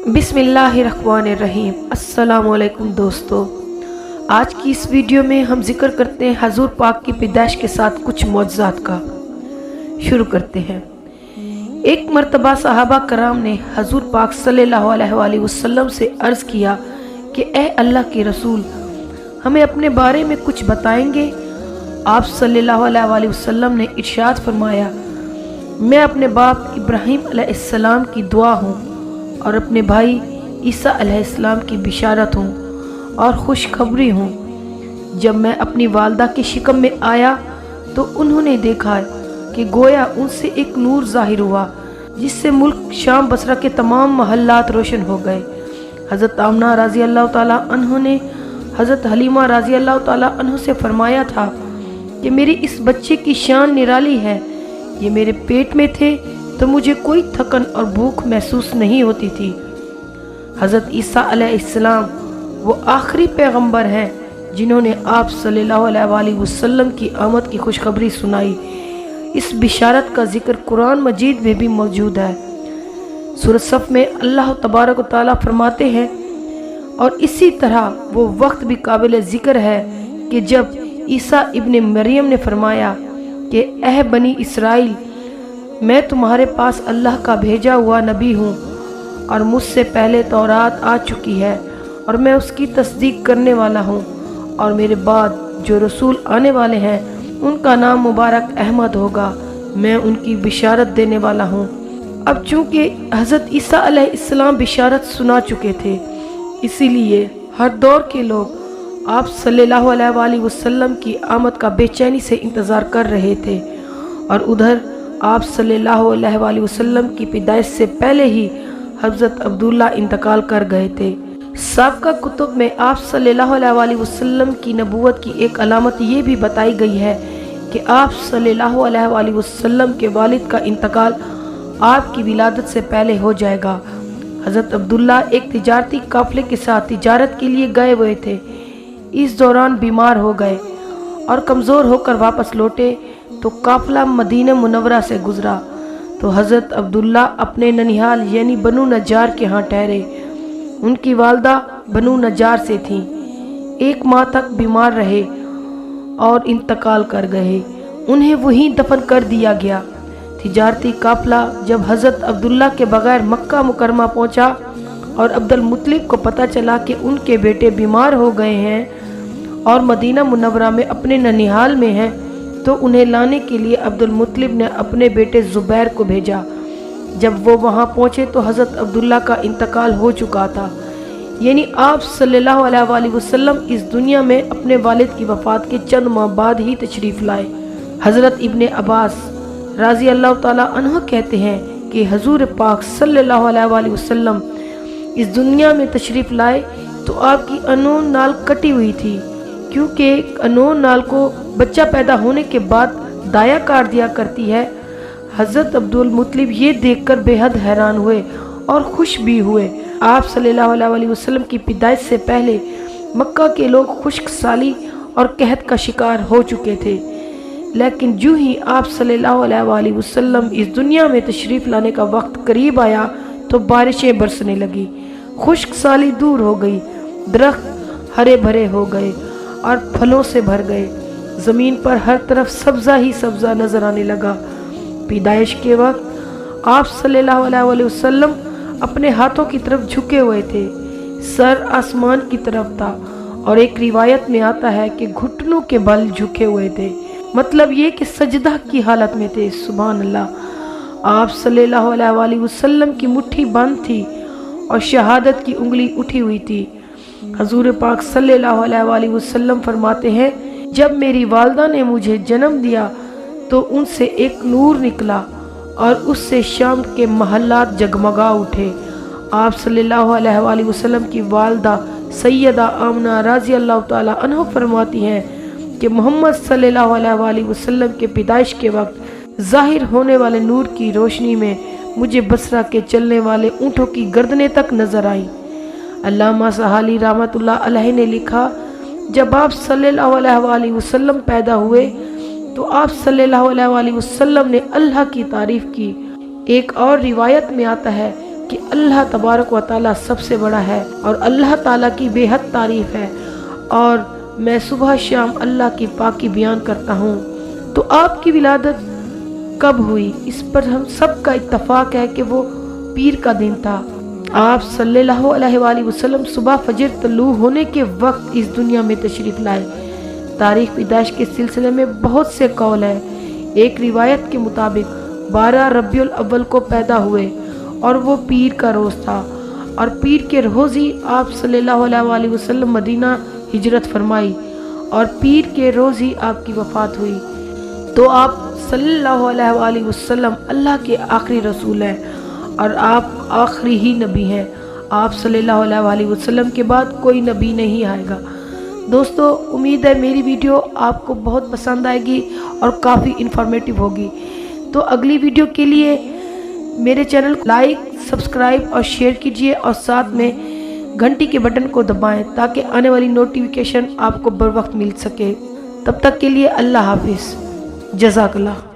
بسم اللہ الرحمن الرحیم۔ السلام علیکم دوستو، آج کی اس ویڈیو میں ہم ذکر کرتے ہیں حضور پاک کی پیدائش کے ساتھ کچھ معجزات کا۔ شروع کرتے ہیں۔ ایک مرتبہ صحابہ کرام نے حضور پاک صلی اللہ علیہ وآلہ وسلم سے عرض کیا کہ اے اللہ کے رسول، ہمیں اپنے بارے میں کچھ بتائیں گے؟ آپ صلی اللہ علیہ وآلہ وسلم نے ارشاد فرمایا، میں اپنے باپ ابراہیم علیہ السلام کی دعا ہوں اور اپنے بھائی عیسیٰ علیہ السلام کی بشارت ہوں اور خوشخبری ہوں۔ جب میں اپنی والدہ کے شکم میں آیا تو انہوں نے دیکھا کہ گویا ان سے ایک نور ظاہر ہوا جس سے ملک شام بصرہ کے تمام محلات روشن ہو گئے۔ حضرت آمنہ رضی اللہ تعالیٰ عنہ نے حضرت حلیمہ رضی اللہ تعالیٰ عنہ سے فرمایا تھا کہ میری اس بچے کی شان نرالی ہے، یہ میرے پیٹ میں تھے تو مجھے کوئی تھکن اور بھوک محسوس نہیں ہوتی تھی۔ حضرت عیسیٰ علیہ السلام وہ آخری پیغمبر ہیں جنہوں نے آپ صلی اللہ علیہ وآلہ وسلم کی آمد کی خوشخبری سنائی۔ اس بشارت کا ذکر قرآن مجید میں بھی موجود ہے۔ سورۃ صف میں اللہ تبارک و تعالیٰ فرماتے ہیں، اور اسی طرح وہ وقت بھی قابل ذکر ہے کہ جب عیسیٰ ابن مریم نے فرمایا کہ اے بنی اسرائیل، میں تمہارے پاس اللہ کا بھیجا ہوا نبی ہوں اور مجھ سے پہلے تورات آ چکی ہے اور میں اس کی تصدیق کرنے والا ہوں، اور میرے بعد جو رسول آنے والے ہیں ان کا نام مبارک احمد ہوگا، میں ان کی بشارت دینے والا ہوں۔ اب چونکہ حضرت عیسیٰ علیہ السلام بشارت سنا چکے تھے، اسی لیے ہر دور کے لوگ آپ صلی اللہ علیہ وآلہ وسلم کی آمد کا بے چینی سے انتظار کر رہے تھے، اور ادھر آپ صلی اللہ علیہ وآلہ وسلم کی پیدائش سے پہلے ہی حضرت عبداللہ انتقال کر گئے تھے۔ سابقہ کتب میں آپ صلی اللہ علیہ وآلہ وسلم کی نبوت کی ایک علامت یہ بھی بتائی گئی ہے کہ آپ صلی اللہ علیہ وآلہ وسلم کے والد کا انتقال آپ کی ولادت سے پہلے ہو جائے گا۔ حضرت عبداللہ ایک تجارتی قافلے کے ساتھ تجارت کے لیے گئے ہوئے تھے، اس دوران بیمار ہو گئے اور کمزور ہو کر واپس لوٹے تو قافلہ مدینہ منورہ سے گزرا تو حضرت عبداللہ اپنے ننیھال یعنی بنو نجار کے ہاں ٹھہرے۔ ان کی والدہ بنو نجار سے تھیں، 1 ماہ تک بیمار رہے اور انتقال کر گئے، انہیں وہیں دفن کر دیا گیا۔ تجارتی قافلہ جب حضرت عبداللہ کے بغیر مکہ مکرمہ پہنچا اور عبد المطلب کو پتہ چلا کہ ان کے بیٹے بیمار ہو گئے ہیں اور مدینہ منورہ میں اپنے ننیھال میں ہیں، تو انہیں لانے کے لیے عبد المطلب نے اپنے بیٹے زبیر کو بھیجا۔ جب وہ وہاں پہنچے تو حضرت عبداللہ کا انتقال ہو چکا تھا، یعنی آپ صلی اللہ علیہ وآلہ وسلم اس دنیا میں اپنے والد کی وفات کے چند ماہ بعد ہی تشریف لائے۔ حضرت ابن عباس رضی اللہ تعالیٰ عنہ کہتے ہیں کہ حضور پاک صلی اللہ علیہ وآلہ وسلم اس دنیا میں تشریف لائے تو آپ کی انون نال کٹی ہوئی تھی، کیونکہ انون نال کو بچہ پیدا ہونے کے بعد دایا کاٹ دیا کرتی ہے۔ حضرت عبد المطلب یہ دیکھ کر بے حد حیران ہوئے اور خوش بھی ہوئے۔ آپ صلی اللہ علیہ وآلہ وسلم کی پیدائش سے پہلے مکہ کے لوگ خشک سالی اور قحط کا شکار ہو چکے تھے، لیکن جو ہی آپ صلی اللہ علیہ وآلہ وسلم اس دنیا میں تشریف لانے کا وقت قریب آیا تو بارشیں برسنے لگی، خشک سالی دور ہو گئی، درخت ہرے بھرے ہو گئے اور پھلوں سے بھر گئے، زمین پر ہر طرف سبزہ ہی سبزہ نظر آنے لگا۔ پیدائش کے وقت آپ صلی اللہ علیہ وآلہ وسلم اپنے ہاتھوں کی طرف جھکے ہوئے تھے، سر آسمان کی طرف تھا، اور ایک روایت میں آتا ہے کہ گھٹنوں کے بل جھکے ہوئے تھے، مطلب یہ کہ سجدہ کی حالت میں تھے۔ سبحان اللہ۔ آپ صلی اللہ علیہ وآلہ وسلم کی مٹھی بند تھی اور شہادت کی انگلی اٹھی ہوئی تھی۔ حضور پاک صلی اللہ علیہ وآلہ وسلم فرماتے ہیں، جب میری والدہ نے مجھے جنم دیا تو ان سے ایک نور نکلا اور اس سے شام کے محلات جگمگا اٹھے۔ آپ صلی اللہ علیہ وآلہ وسلم کی والدہ سیدہ آمنہ رضی اللہ تعالیٰ عنہ فرماتی ہیں کہ محمد صلی اللہ علیہ وآلہ وسلم کے پیدائش کے وقت ظاہر ہونے والے نور کی روشنی میں مجھے بصرہ کے چلنے والے اونٹوں کی گردنیں تک نظر آئیں۔ علامہ سہالی رحمۃ اللہ علیہ نے لکھا، جب آپ صلی اللہ علیہ وآلہ وسلم پیدا ہوئے تو آپ صلی اللہ علیہ وآلہ وسلم نے اللہ کی تعریف کی۔ ایک اور روایت میں آتا ہے کہ اللہ تبارک و تعالی سب سے بڑا ہے اور اللہ تعالی کی بے حد تعریف ہے، اور میں صبح شام اللہ کی پاکی بیان کرتا ہوں۔ تو آپ کی ولادت کب ہوئی، اس پر ہم سب کا اتفاق ہے کہ وہ پیر کا دن تھا۔ آپ صلی اللہ علیہ وآلہ وسلم صبح فجر طلوع ہونے کے وقت اس دنیا میں تشریف لائے۔ تاریخ پیدائش کے سلسلے میں بہت سے قول ہیں۔ ایک روایت کے مطابق 12 ربیع الاول کو پیدا ہوئے اور وہ پیر کا روز تھا، اور پیر کے روز ہی آپ صلی اللہ علیہ وآلہ وسلم مدینہ ہجرت فرمائی، اور پیر کے روز ہی آپ کی وفات ہوئی۔ تو آپ صلی اللہ علیہ وآلہ وسلم اللہ کے آخری رسول ہیں اور آپ آخری ہی نبی ہیں۔ آپ صلی اللہ علیہ وآلہ وسلم کے بعد کوئی نبی نہیں آئے گا۔ دوستو، امید ہے میری ویڈیو آپ کو بہت پسند آئے گی اور کافی انفارمیٹو ہوگی۔ تو اگلی ویڈیو کے لیے میرے چینل کو لائک، سبسکرائب اور شیئر کیجئے، اور ساتھ میں گھنٹی کے بٹن کو دبائیں تاکہ آنے والی نوٹیفیکیشن آپ کو بر وقت مل سکے۔ تب تک کے لیے اللہ حافظ، جزاک اللہ۔